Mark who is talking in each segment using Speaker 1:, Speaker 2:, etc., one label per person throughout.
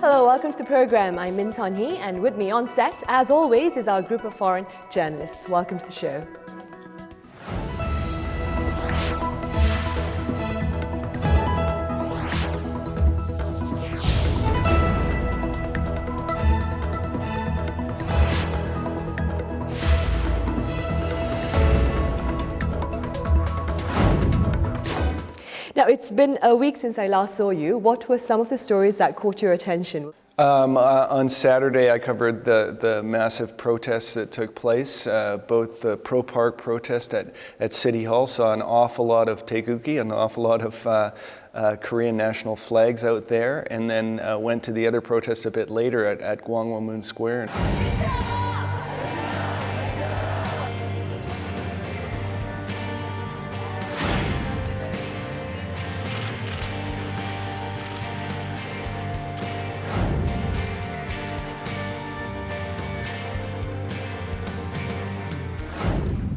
Speaker 1: Hello, welcome to the program. I'm Min Son-hee, and with me on set, as always, is our group of foreign journalists. Welcome to the show. Now, it's been a week since I last saw you. What were some of the stories that caught your attention?
Speaker 2: On Saturday, I covered the massive protests that took place. Both the pro-park protest at City Hall saw an awful lot of taeguki, an awful lot of Korean national flags out there, and then went to the other protest a bit later at Gwanghwamun Square.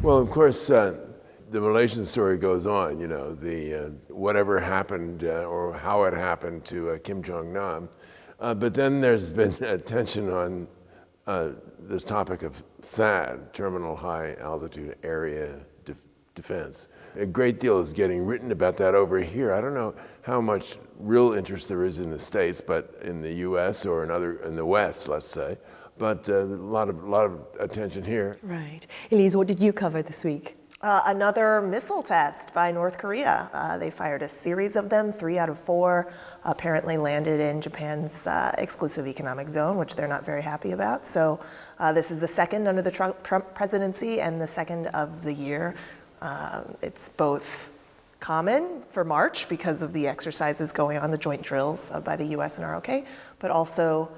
Speaker 3: Well, of course, the Malaysian story goes on, you know, the whatever happened or how it happened to Kim Jong-nam. But then there's been attention on this topic of THAAD, Terminal High Altitude Area Defense. A great deal is getting written about that over here. I don't know how much real interest there is in the States, but in the US or in the West, let's say. But a lot of attention here.
Speaker 1: Right. Elise, what did you cover this week?
Speaker 4: Another missile test by North Korea. They fired a series of them, 3 out of 4 apparently landed in Japan's exclusive economic zone, which they're not very happy about. So this is the second under the Trump presidency and the second of the year. It's both common for March because of the exercises going on, the joint drills by the US and ROK, but also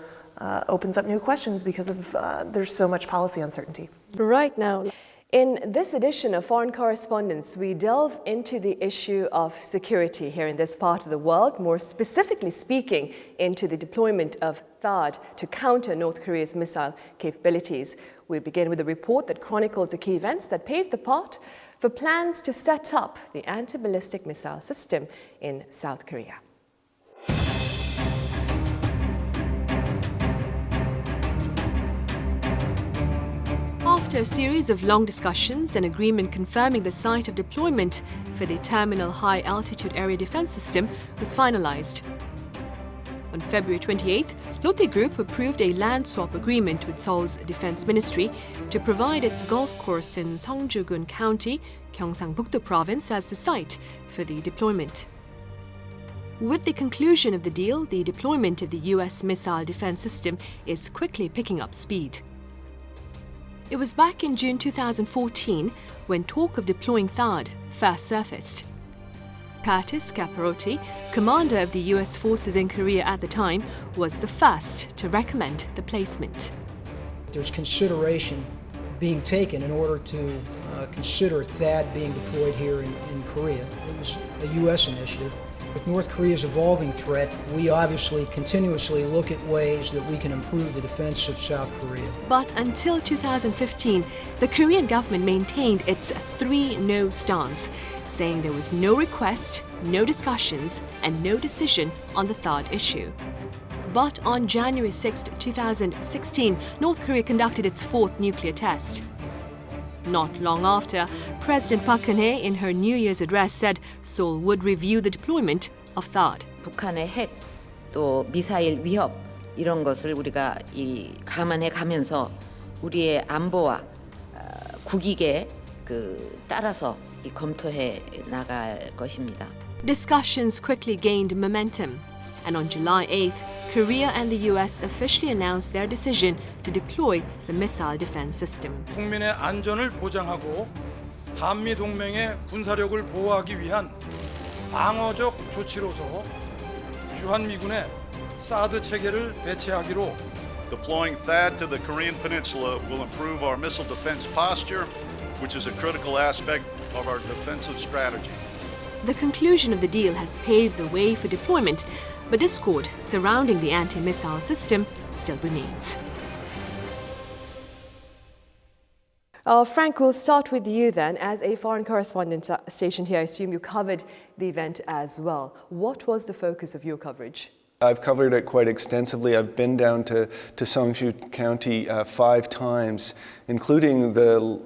Speaker 4: opens up new questions because of there's so much policy uncertainty.
Speaker 1: Right now, in this edition of Foreign Correspondents, we delve into the issue of security here in this part of the world, more specifically speaking into the deployment of THAAD to counter North Korea's missile capabilities. We begin with a report that chronicles the key events that paved the path for plans to set up the anti-ballistic missile system in South Korea. After a series of long discussions, an agreement confirming the site of deployment for the Terminal High Altitude Area Defense System was finalized. On February 28th, Lotte Group approved a land swap agreement with Seoul's Defense Ministry to provide its golf course in Seongju-gun County, Gyeongsang-buk-do Province as the site for the deployment. With the conclusion of the deal, the deployment of the U.S. missile defense system is quickly picking up speed. It was back in June 2014 when talk of deploying THAAD first surfaced. Curtis Scaparrotti, commander of the US forces in Korea at the time, was the first to recommend the placement.
Speaker 5: There's consideration being taken in order to consider THAAD being deployed here in Korea. It was a US initiative. With North Korea's evolving threat, we obviously continuously look at ways that we can improve the defense of South Korea.
Speaker 1: But until 2015, the Korean government maintained its 3-no stance, saying there was no request, no discussions, and no decision on the THAAD issue. But on January 6, 2016, North Korea conducted its 4th nuclear test. Not long after, President Park Geun-hye in her New Year's address said Seoul would review the deployment of THAAD.
Speaker 6: 북한의 핵, 또 미사일 위협 이런 것을 우리가 감안해 가면서 우리의 안보와 국익에 따라서 검토해 나갈 것입니다.
Speaker 1: Discussions quickly gained momentum, and on July 8th, Korea and the US officially announced their decision to deploy the missile defense system.
Speaker 7: 국민의 안전을 보장하고 한미 동맹의 군사력을 보호하기 위한 방어적 조치로서 주한미군의 사드 체계를 배치하기로.
Speaker 8: Deploying THAAD to the Korean Peninsula will improve our missile defense posture, which is a critical aspect of our defensive strategy.
Speaker 1: The conclusion of the deal has paved the way for deployment, but discord surrounding the anti-missile system still remains. Frank, we'll start with you then. As a foreign correspondent stationed here, I assume you covered the event as well. What was the focus of your coverage?
Speaker 2: I've covered it quite extensively. I've been down to Seongju County 5 times, including the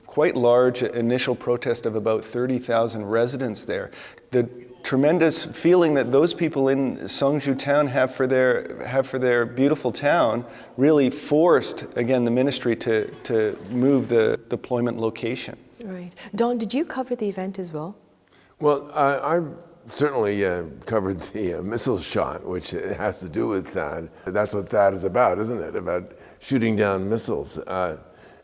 Speaker 2: quite large initial protest of about 30,000 residents there. The tremendous feeling that those people in Seongju town have for their beautiful town really forced, again, the ministry to move the deployment location.
Speaker 1: Right. Don, did you cover the event as well?
Speaker 3: Well, I certainly covered the missile shot, which has to do with THAAD. That's what THAAD is about, isn't it? About shooting down missiles.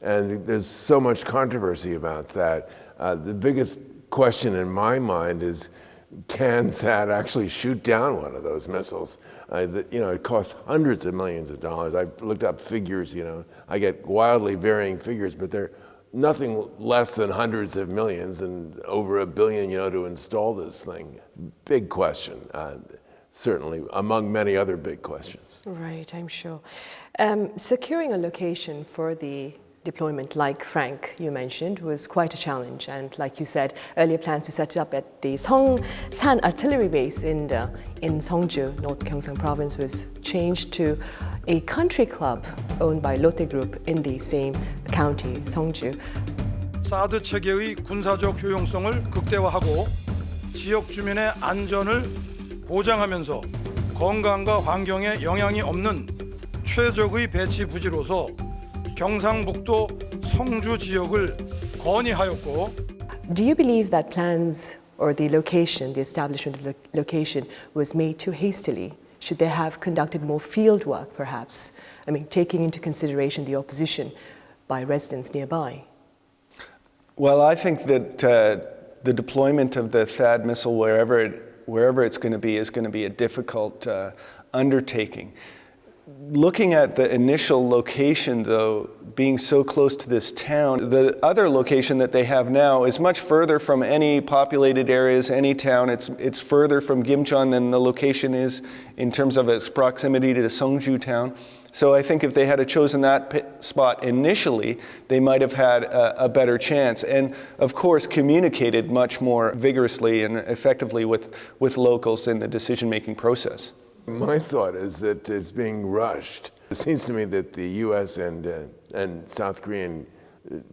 Speaker 3: And there's so much controversy about that. The biggest question in my mind is, can THAAD actually shoot down one of those missiles? It costs hundreds of millions of dollars. I've looked up figures, I get wildly varying figures, but they're nothing less than hundreds of millions and over $1 billion, to install this thing. Big question, certainly, among many other big questions.
Speaker 1: Right, I'm sure. Securing a location for the deployment, like Frank, you mentioned, was quite a challenge. And like you said, earlier plans to set it up at the Songsan Artillery Base in Seongju, North Gyeongsang Province, was changed to a country club owned by Lotte Group in the same county, Seongju.
Speaker 7: 사드 체계의 군사적 효용성을 극대화하고 지역 주민의 안전을 보장하면서 건강과 환경에 영향이 없는 최적의 배치 부지로서 경상북도 성주 지역을 건의하였고.
Speaker 1: Do you believe that plans or the location, the establishment of the location, was made too hastily? Should they have conducted more field work, perhaps? I mean, taking into consideration the opposition by residents nearby.
Speaker 2: Well, I think that the deployment of the THAAD missile wherever it's going to be is going to be a difficult undertaking. Looking at the initial location, though, being so close to this town, the other location that they have now is much further from any populated areas, any town. It's further from Gimcheon than the location is in terms of its proximity to the Seongju town. So I think if they had chosen that spot initially, they might have had a better chance. And of course, communicated much more vigorously and effectively with locals in the decision-making process.
Speaker 3: My thought is that it's being rushed. It seems to me that the U.S. and South Korean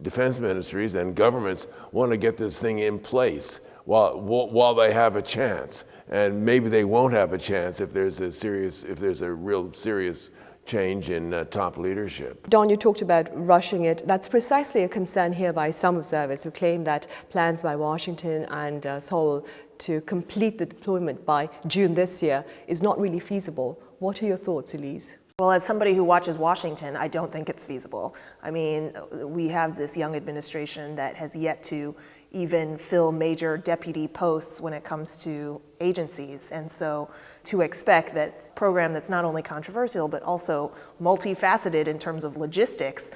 Speaker 3: defense ministries and governments want to get this thing in place while they have a chance. And maybe they won't have a chance if there's a real serious change in top leadership.
Speaker 1: Don, you talked about rushing it. That's precisely a concern here by some observers who claim that plans by Washington and Seoul to complete the deployment by June this year is not really feasible. What are your thoughts, Elise?
Speaker 4: Well, as somebody who watches Washington, I don't think it's feasible. I mean, we have this young administration that has yet to even fill major deputy posts when it comes to agencies. And so to expect that program that's not only controversial, but also multifaceted in terms of logistics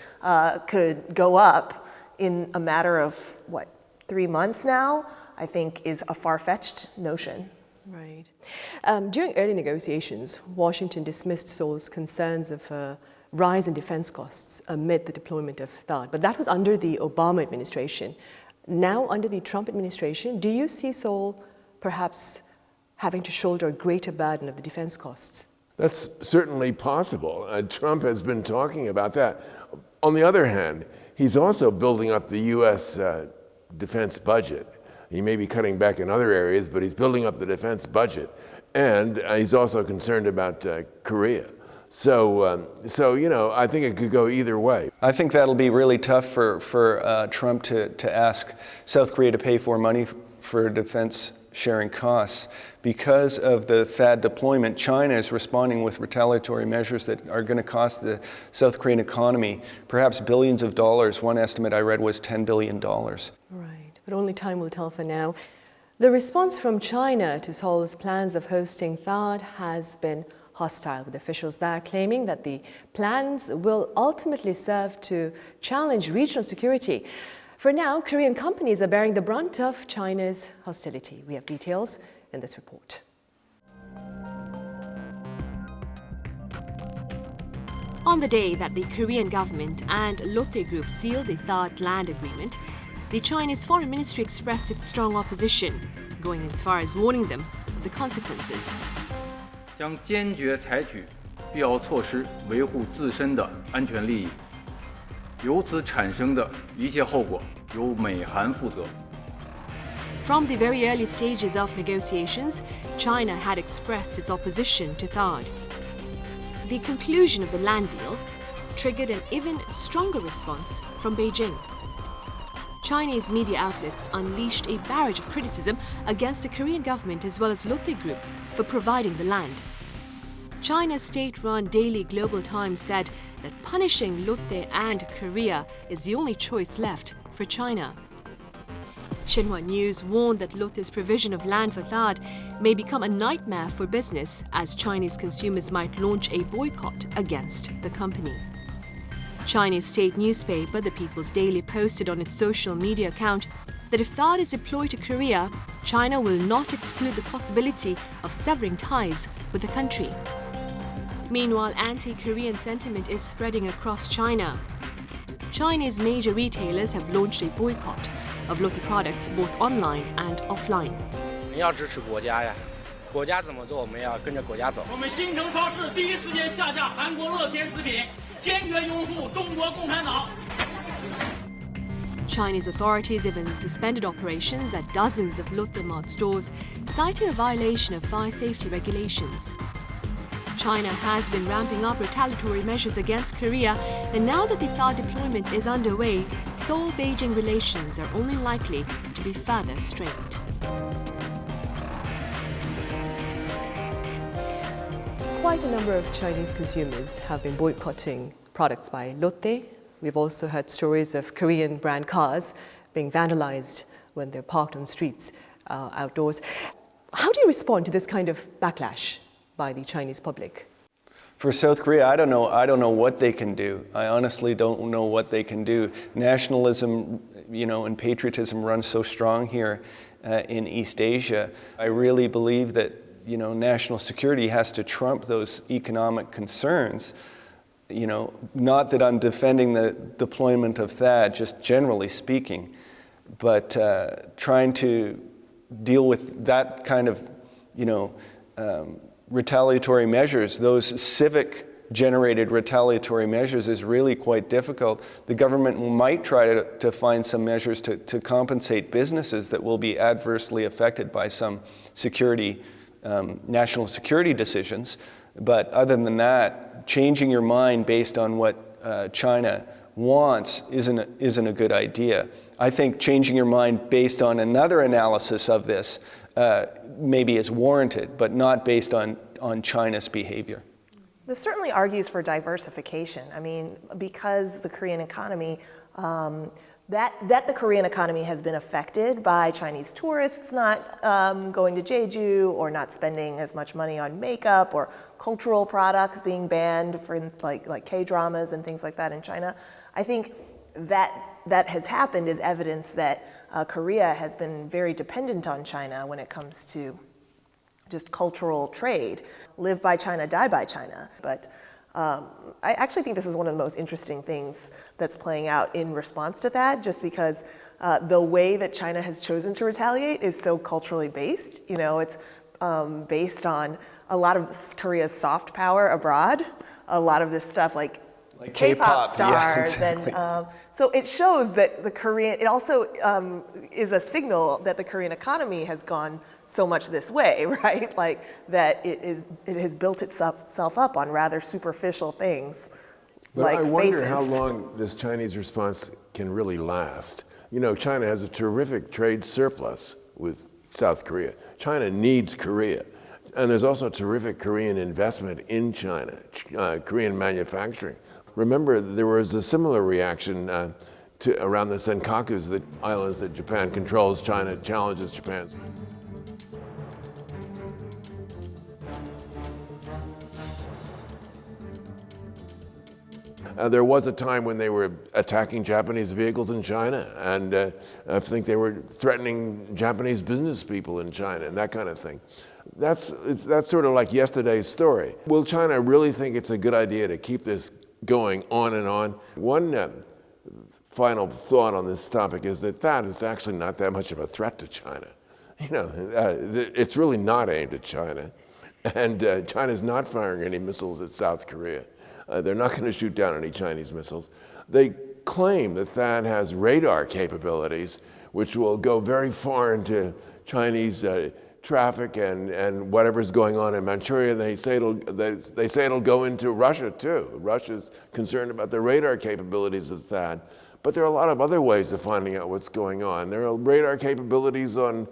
Speaker 4: could go up in a matter of, 3 months now, I think is a far-fetched notion.
Speaker 1: Right. During early negotiations, Washington dismissed Seoul's concerns of a rise in defense costs amid the deployment of THAAD. But that was under the Obama administration. Now, under the Trump administration, do you see Seoul perhaps having to shoulder a greater burden of the defense costs?
Speaker 3: That's certainly possible. Trump has been talking about that. On the other hand, he's also building up the U.S. defense budget. He may be cutting back in other areas, but he's building up the defense budget. And he's also concerned about Korea. So I think it could go either way.
Speaker 2: I think that'll be really tough for Trump to ask South Korea to pay for money for defense sharing costs. Because of the THAAD deployment, China is responding with retaliatory measures that are going to cost the South Korean economy perhaps billions of dollars. One estimate I read was $10 billion.
Speaker 1: Right, but only time will tell for now. The response from China to Seoul's plans of hosting THAAD has been hostile, with officials there claiming that the plans will ultimately serve to challenge regional security. For now, Korean companies are bearing the brunt of China's hostility. We have details in this report. On the day that the Korean government and Lotte Group sealed the THAAD land agreement, the Chinese Foreign Ministry expressed its strong opposition, going as far as warning them of the consequences.
Speaker 9: 将坚决采取必要措施维护自身的安全利益，由此产生的一切后果由美韩负责。
Speaker 1: From the very early stages of negotiations, China had expressed its opposition to THAAD. The conclusion of the land deal triggered an even stronger response from Beijing. Chinese media outlets unleashed a barrage of criticism against the Korean government as well as Lotte Group for providing the land. China's state-run daily Global Times said that punishing Lotte and Korea is the only choice left for China. Xinhua News warned that Lotte's provision of land for THAAD may become a nightmare for business as Chinese consumers might launch a boycott against the company. Chinese state newspaper The People's Daily posted on its social media account that if THAAD is deployed to Korea, China will not exclude the possibility of severing ties with the country. Meanwhile, anti-Korean sentiment is spreading across China. Chinese major retailers have launched a boycott of Lotte products both online and offline.
Speaker 10: 我们要支持国家呀，国家怎么做，我们要跟着国家走。我们新城超市第一时间下架韩国乐天食品，坚决拥护中国共产党。
Speaker 1: Chinese authorities even suspended operations at dozens of Lotte Mart stores, citing a violation of fire safety regulations. China has been ramping up retaliatory measures against Korea, and now that the THAAD deployment is underway, Seoul-Beijing relations are only likely to be further strained.
Speaker 11: Quite a number of Chinese consumers have been boycotting products by Lotte. We've also heard stories of Korean brand cars being vandalized when they're parked on streets outdoors. How do you respond to this kind of backlash by the Chinese public?
Speaker 2: For South Korea, I don't know what they can do. I honestly don't know what they can do. Nationalism, and patriotism run so strong here in East Asia. I really believe that, national security has to trump those economic concerns. Not that I'm defending the deployment of THAAD, just generally speaking, but trying to deal with that kind of, retaliatory measures, those civic-generated retaliatory measures is really quite difficult. The government might try to find some measures to compensate businesses that will be adversely affected by some national security decisions. But other than that, changing your mind based on what China wants isn't a good idea. I think changing your mind based on another analysis of this maybe is warranted, but not based on China's behavior.
Speaker 4: This certainly argues for diversification. I mean, because the Korean economy, that the Korean economy has been affected by Chinese tourists not going to Jeju or not spending as much money on makeup or cultural products being banned for like K-dramas and things like that in China. I think that has happened is evidence that Korea has been very dependent on China when it comes to just cultural trade. Live by China, die by China. But I actually think this is one of the most interesting things that's playing out in response to that, just because the way that China has chosen to retaliate is so culturally based. It's based on a lot of Korea's soft power abroad, a lot of this stuff like K-pop stars, yeah, exactly. And so it shows that it also is a signal that the Korean economy has gone so much this way, right? Like that it has built itself up on rather superficial things.
Speaker 3: But
Speaker 4: like
Speaker 3: I wonder
Speaker 4: faces.
Speaker 3: how long this Chinese response can really last. China has a terrific trade surplus with South Korea. China needs Korea. And there's also terrific Korean investment in China, Korean manufacturing. Remember, there was a similar reaction around the Senkakus, the islands that Japan controls. China challenges Japan. There was a time when they were attacking Japanese vehicles in China, and I think they were threatening Japanese business people in China and that kind of thing. That's sort of like yesterday's story. Will China really think it's a good idea to keep this going on and on? One final thought on this topic is that THAAD is actually not that much of a threat to China. It's really not aimed at China. And China's not firing any missiles at South Korea. They're not going to shoot down any Chinese missiles. They claim that THAAD has radar capabilities, which will go very far into Chinese traffic and whatever's going on in Manchuria. They say it'll go into Russia too. Russia's concerned about the radar capabilities of THAAD. But there are a lot of other ways of finding out what's going on. There are radar capabilities on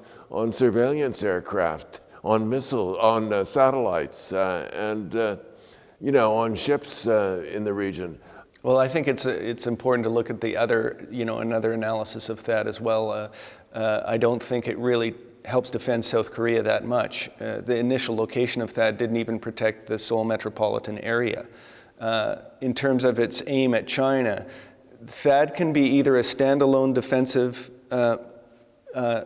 Speaker 3: surveillance aircraft, on satellites, and on ships in the region.
Speaker 2: Well, I think it's important to look at the other, another analysis of that as well. I don't think it really helps defend South Korea that much. The initial location of THAAD didn't even protect the Seoul metropolitan area. In terms of its aim at China, THAAD can be either a standalone defensive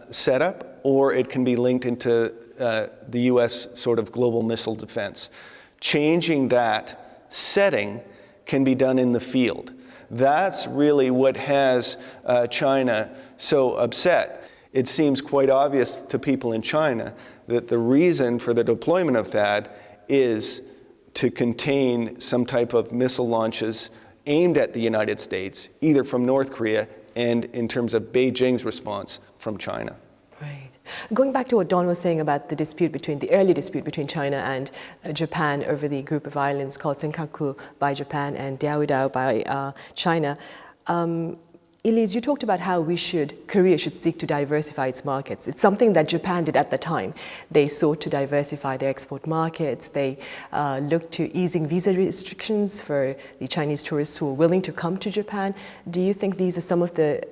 Speaker 2: setup, or it can be linked into the US sort of global missile defense. Changing that setting can be done in the field. That's really what has China so upset. It seems quite obvious to people in China that the reason for the deployment of THAAD is to contain some type of missile launches aimed at the United States, either from North Korea and in terms of Beijing's response from China.
Speaker 11: Right. Going back to what Don was saying about the early dispute between China and Japan over the group of islands called Senkaku by Japan and Diaoyutai by China. Elise, you talked about how Korea should seek to diversify its markets. It's something that Japan did at the time. They sought to diversify their export markets. They looked to easing visa restrictions for the Chinese tourists who are willing to come to Japan. Do you think these are some of the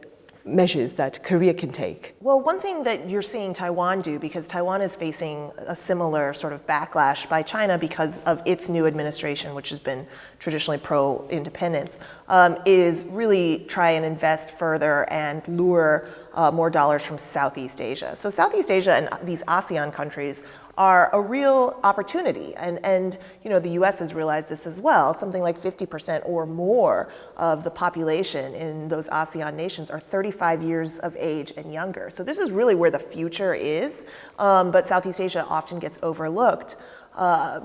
Speaker 11: measures that Korea can take?
Speaker 4: Well, one thing that you're seeing Taiwan do, because Taiwan is facing a similar sort of backlash by China because of its new administration, which has been traditionally pro-independence, is really try and invest further and lure more dollars from Southeast Asia. So Southeast Asia and these ASEAN countries are a real opportunity. And the US has realized this as well. Something like 50% or more of the population in those ASEAN nations are 35 years of age and younger. So this is really where the future is. But Southeast Asia often gets overlooked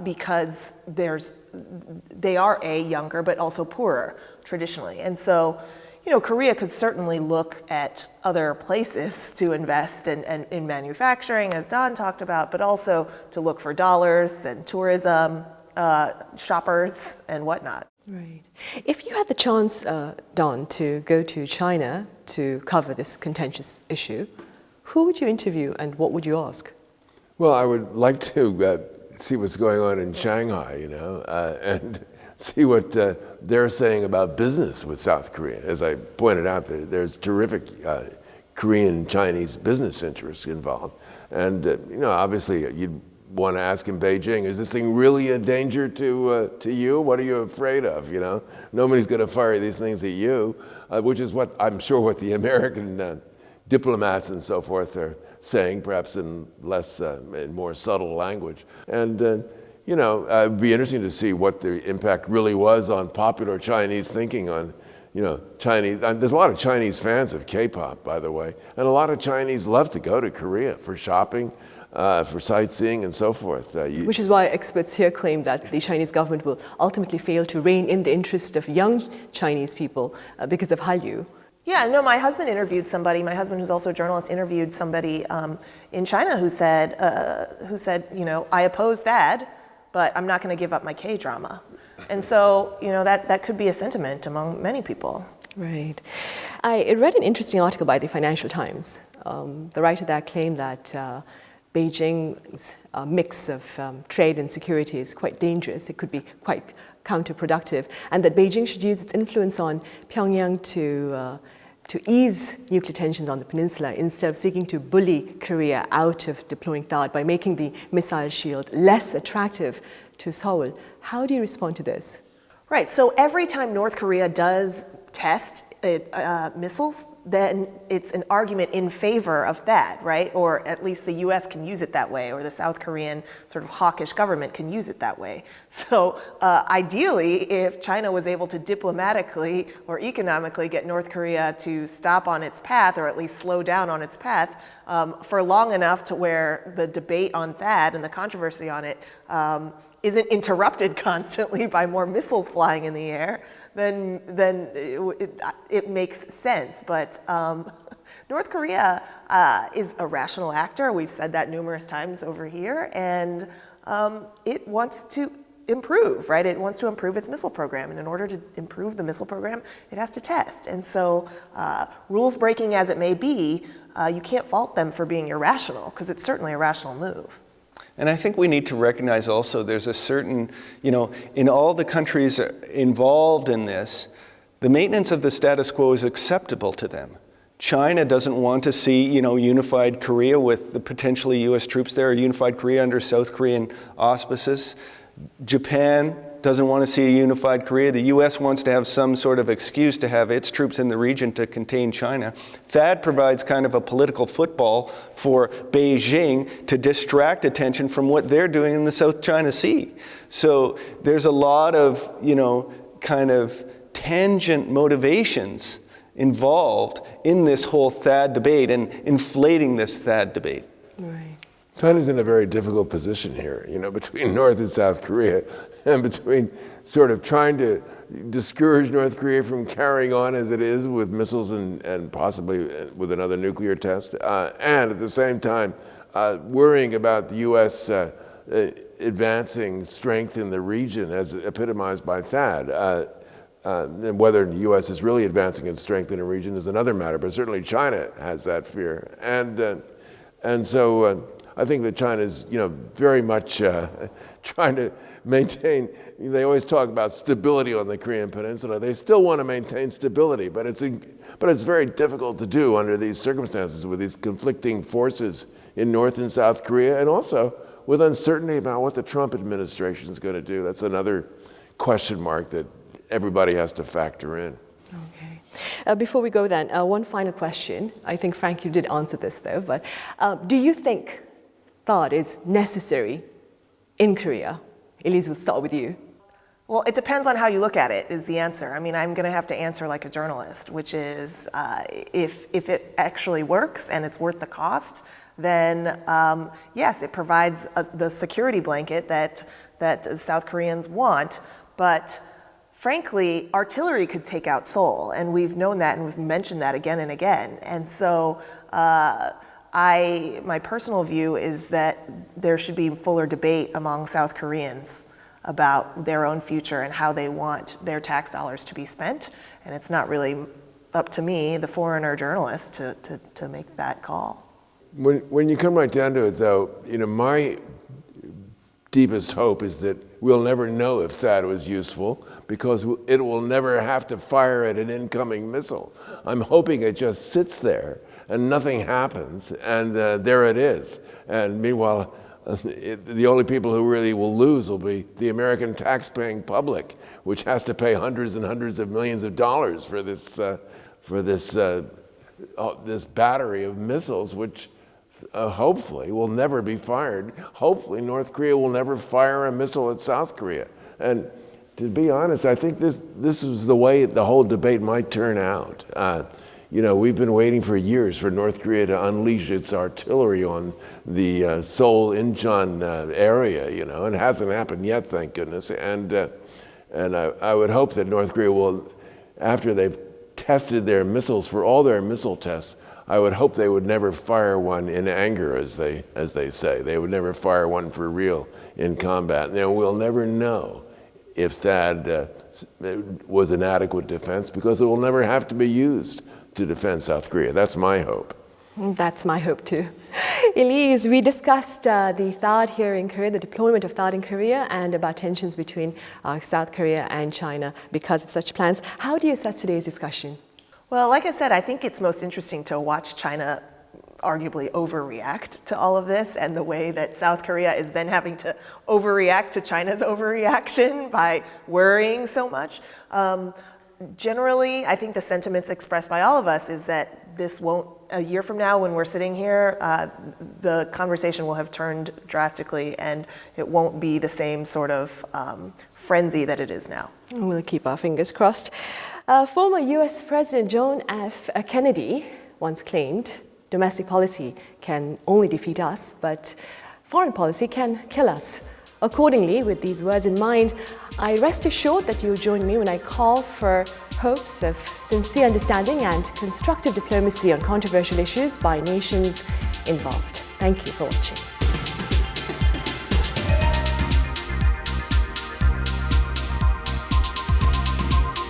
Speaker 4: because they are younger, but also poorer traditionally. And so Korea could certainly look at other places to invest in manufacturing, as Don talked about, but also to look for dollars and tourism, shoppers, and whatnot.
Speaker 11: Right. If you had the chance, Don, to go to China to cover this contentious issue, who would you interview and what would you ask?
Speaker 3: Well, I would like to see what's going on in Shanghai, and see what they're saying about business with South Korea. As I pointed out, there's terrific Korean-Chinese business interests involved. And, obviously you'd want to ask in Beijing, is this thing really a danger to you? What are you afraid of, Nobody's going to fire these things at you, which is what I'm sure what the American diplomats and so forth are saying, perhaps in in more subtle language. And, it'd be interesting to see what the impact really was on popular Chinese thinking on, Chinese. There's a lot of Chinese fans of K-pop, by the way, and a lot of Chinese love to go to Korea for shopping, for sightseeing and so forth.
Speaker 11: Which is why experts here claim that the Chinese government will ultimately fail to rein in the interest of young Chinese people because of Hallyu.
Speaker 4: Yeah, no, my husband, who's also a journalist, interviewed somebody in China who said, I oppose THAAD, but I'm not going to give up my K-drama. And so, that could be a sentiment among many people.
Speaker 11: Right. I read an interesting article by the Financial Times. The writer there claimed that Beijing's mix of trade and security is quite dangerous. It could be quite counterproductive, and that Beijing should use its influence on Pyongyang to ease nuclear tensions on the peninsula instead of seeking to bully Korea out of deploying THAAD by making the missile shield less attractive to Seoul. How do you respond to this?
Speaker 4: Right, so every time North Korea does test missiles, then it's an argument in favor of THAAD, right? Or at least the US can use it that way, or the South Korean sort of hawkish government can use it that way. So ideally, if China was able to diplomatically or economically get North Korea to stop on its path, or at least slow down on its path, for long enough to where the debate on THAAD and the controversy on it isn't interrupted constantly by more missiles flying in the air, then it makes sense. But North Korea is a rational actor. We've said that numerous times over here, and it wants to improve, right? It wants to improve its missile program, and in order to improve the missile program, it has to test. And so, rules breaking as it may be, you can't fault them for being irrational, because it's certainly a rational move.
Speaker 2: And I think we need to recognize also there's a certain, in all the countries involved in this, the maintenance of the status quo is acceptable to them. China doesn't want to see, unified Korea with the potentially US troops there, or unified Korea under South Korean auspices. Japan doesn't want to see a unified Korea. The US wants to have some sort of excuse to have its troops in the region to contain China. THAAD provides kind of a political football for Beijing to distract attention from what they're doing in the South China Sea. So there's a lot of, kind of tangent motivations involved in this whole THAAD debate and inflating this THAAD debate.
Speaker 11: Right.
Speaker 3: China's in a very difficult position here, between North and South Korea, and between sort of trying to discourage North Korea from carrying on as it is with missiles and possibly with another nuclear test, and at the same time worrying about the U.S. Advancing strength in the region as epitomized by THAAD. And whether the U.S. is really advancing its strength in a region is another matter, but certainly China has that fear. And so I think that China is, very much trying to maintain. They always talk about stability on the Korean Peninsula. They still want to maintain stability, but it's very difficult to do under these circumstances with these conflicting forces in North and South Korea, and also with uncertainty about what the Trump administration is going to do. That's another question mark that everybody has to factor in.
Speaker 11: Okay. Before we go then, one final question. I think, Frank, you did answer this though, but do you think THAAD is necessary in Korea? Elise, we'll start with you.
Speaker 4: Well, it depends on how you look at it, is the answer. I mean, I'm going to have to answer like a journalist, which is if it actually works and it's worth the cost, then yes, it provides the security blanket that South Koreans want. But frankly, artillery could take out Seoul, and we've known that and we've mentioned that again and again. And so my personal view is that there should be fuller debate among South Koreans about their own future and how they want their tax dollars to be spent. And it's not really up to me, the foreigner journalist, to make that call.
Speaker 3: When you come right down to it, though, my deepest hope is that we'll never know if THAAD was useful because it will never have to fire at an incoming missile. I'm hoping it just sits there and nothing happens, and there it is. And meanwhile, the only people who really will lose will be the American tax-paying public, which has to pay hundreds and hundreds of millions of dollars for this battery of missiles, which hopefully will never be fired. Hopefully North Korea will never fire a missile at South Korea. And to be honest, I think this is the way the whole debate might turn out. We've been waiting for years for North Korea to unleash its artillery on the Seoul Incheon area, and it hasn't happened yet, thank goodness. And I would hope that North Korea will, after they've tested their missiles for all their missile tests, I would hope they would never fire one in anger, as they say. They would never fire one for real in combat. And we'll never know if THAAD was an adequate defense because it will never have to be used to defend South Korea. That's my hope.
Speaker 11: That's my hope too. Elise, we discussed the THAAD here in Korea, the deployment of THAAD in Korea, and about tensions between South Korea and China because of such plans. How do you assess today's discussion?
Speaker 4: Well, like I said, I think it's most interesting to watch China arguably overreact to all of this, and the way that South Korea is then having to overreact to China's overreaction by worrying so much. Generally, I think the sentiments expressed by all of us is that this won't, a year from now when we're sitting here, the conversation will have turned drastically and it won't be the same sort of frenzy that it is now.
Speaker 11: We'll keep our fingers crossed. Former US President John F. Kennedy once claimed, domestic policy can only defeat us, but foreign policy can kill us. Accordingly, with these words in mind, I rest assured that you'll join me when I call for hopes of sincere understanding and constructive diplomacy on controversial issues by nations involved. Thank you for watching.